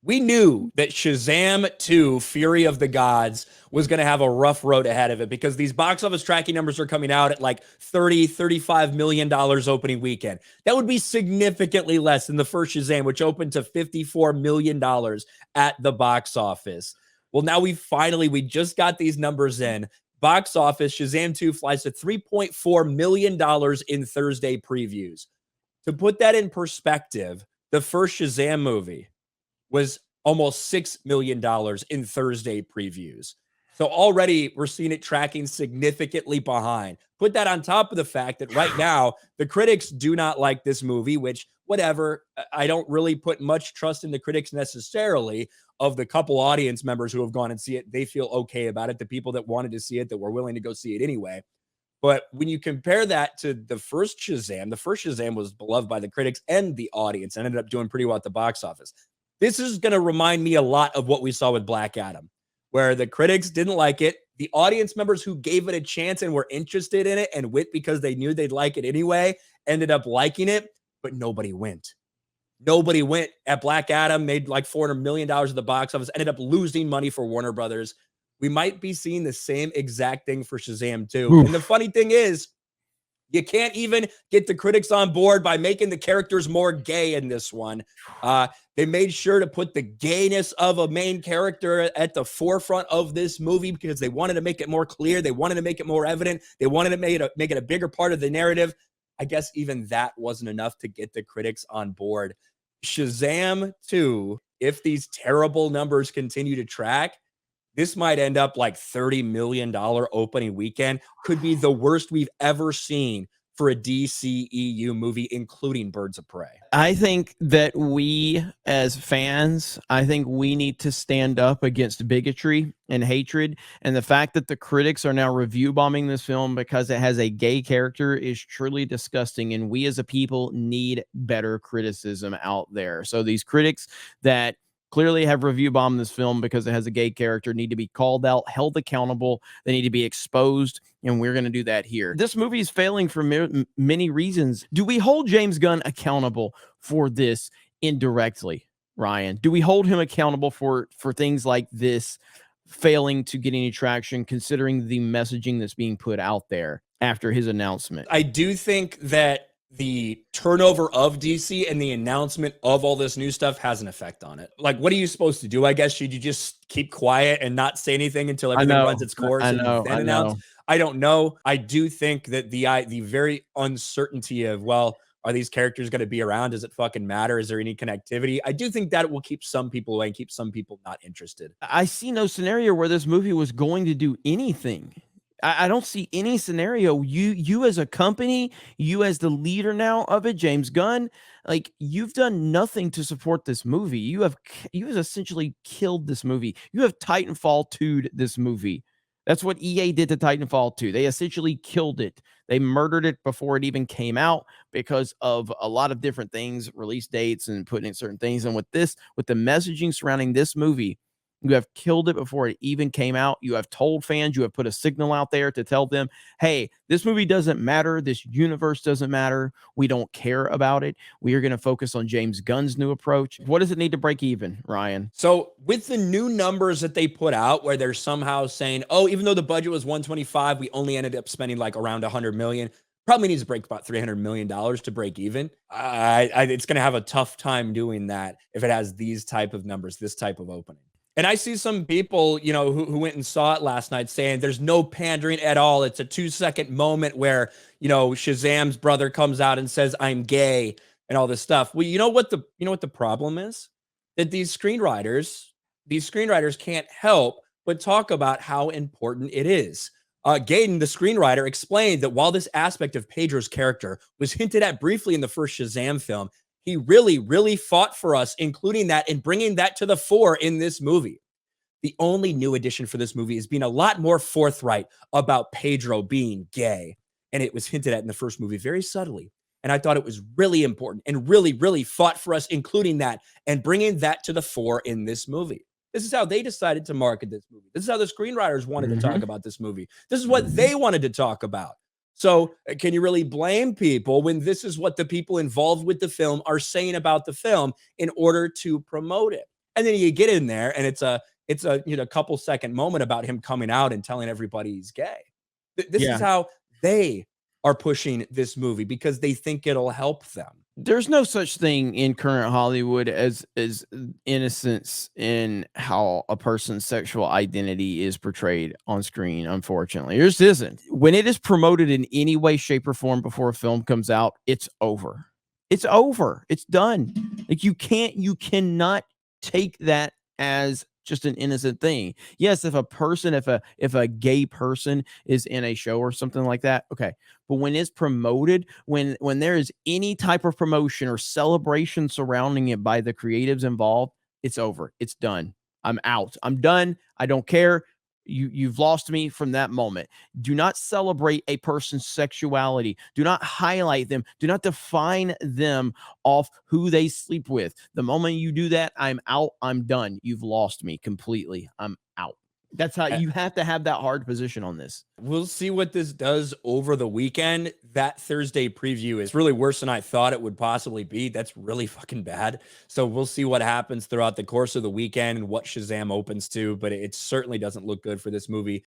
We knew that Shazam 2, Fury of the Gods, was going to have a rough road ahead of it because these box office tracking numbers are coming out at like $30-35 million opening weekend. That would be significantly less than the first Shazam, which opened to $54 million at the box office. Well, now we just got these numbers in. Box office, Shazam 2 flies to $3.4 million in Thursday previews. To put that in perspective, the first Shazam movie was almost $6 million in Thursday previews. So already we're seeing it tracking significantly behind. Put that on top of the fact that right now the critics do not like this movie, which whatever, I don't really put much trust in the critics necessarily. Of the couple audience members who have gone and see it, they feel okay about it. The people that wanted to see it, that were willing to go see it anyway. But when you compare that to the first Shazam was beloved by the critics and the audience and ended up doing pretty well at the box office. This is going to remind me a lot of what we saw with Black Adam, where the critics didn't like it. The audience members who gave it a chance and were interested in it and went because they knew they'd like it anyway, ended up liking it, but nobody went. Nobody went at Black Adam, made like $400 million at the box office, ended up losing money for Warner Brothers. We might be seeing the same exact thing for Shazam 2. Oof. And the funny thing is, you can't even get the critics on board by making the characters more gay in this one. They made sure to put the gayness of a main character at the forefront of this movie because they wanted to make it more clear. They wanted to make it more evident. They wanted to make it a bigger part of the narrative. I guess even that wasn't enough to get the critics on board. Shazam 2, if these terrible numbers continue to track, this might end up like $30 million opening weekend. Could be the worst we've ever seen for a DCEU movie, including Birds of Prey. I think that we as fans, we need to stand up against bigotry and hatred. And the fact that the critics are now review bombing this film because it has a gay character is truly disgusting. And we as a people need better criticism out there. So these critics that clearly have review bombed this film because it has a gay character need to be called out, held accountable. They need to be exposed, and we're going to do that here. This movie is failing for many reasons. Do we hold James Gunn accountable for this indirectly, Ryan? Do we hold him accountable for things like this failing to get any traction, considering the messaging that's being put out there after his announcement? I do think that the turnover of DC and the announcement of all this new stuff has an effect on it. Like, what are you supposed to do? I guess, should you just keep quiet and not say anything until everything runs its course and then announce? I don't know. I do think that the very uncertainty of, well, are these characters going to be around? Does it fucking matter? Is there any connectivity? I do think that it will keep some people away and keep some people not interested. I see no scenario where this movie was going to do anything. I don't see any scenario. You as a company, you as the leader now of it, James Gunn, like, you've done nothing to support this movie. You have essentially killed this movie. You have Titanfall 2'd this movie. That's what EA did to Titanfall 2. They essentially killed it. They murdered it before it even came out because of a lot of different things, release dates and putting in certain things. And with the messaging surrounding this movie, you have killed it before it even came out. You have told fans, you have put a signal out there to tell them, hey, this movie doesn't matter. This universe doesn't matter. We don't care about it. We are going to focus on James Gunn's new approach. What does it need to break even, Ryan? So with the new numbers that they put out, where they're somehow saying, oh, even though the budget was 125, we only ended up spending like around 100 million. Probably needs to break about $300 million to break even. It's going to have a tough time doing that if it has these type of numbers, this type of opening. And I see some people, who went and saw it last night saying there's no pandering at all. It's a 2-second moment where, Shazam's brother comes out and says, I'm gay and all this stuff. Well, you know what the problem is? That these screenwriters can't help but talk about how important it is. Gaiden, the screenwriter, explained that while this aspect of Pedro's character was hinted at briefly in the first Shazam film, he really, really fought for us, including that and bringing that to the fore in this movie. The only new addition for this movie is being a lot more forthright about Pedro being gay. And it was hinted at in the first movie very subtly. And I thought it was really important and really, really fought for us, including that and bringing that to the fore in this movie. This is how they decided to market this movie. This is how the screenwriters wanted to talk about this movie. This is what they wanted to talk about. So can you really blame people when this is what the people involved with the film are saying about the film in order to promote it? And then you get in there and it's a couple second moment about him coming out and telling everybody he's gay. This is Yeah. how they are pushing this movie because they think it'll help them. There's no such thing in current Hollywood as innocence in how a person's sexual identity is portrayed on screen, unfortunately. There just isn't. When it is promoted in any way, shape, or form before a film comes out, it's over. It's over. It's done. Like you cannot take that as just an innocent thing. Yes, if a gay person is in a show or something like that, okay. But when it's promoted, when there is any type of promotion or celebration surrounding it by the creatives involved, it's over. It's done. I'm out. I'm done. I don't care. You've lost me from that moment. Do not celebrate a person's sexuality. Do not highlight them. Do not define them off who they sleep with. The moment you do that, I'm out. I'm done. You've lost me completely. I'm out. That's how you have to have that hard position on this. We'll see what this does over the weekend. That Thursday preview is really worse than I thought it would possibly be. That's really fucking bad. So we'll see what happens throughout the course of the weekend and what Shazam opens to, but it certainly doesn't look good for this movie.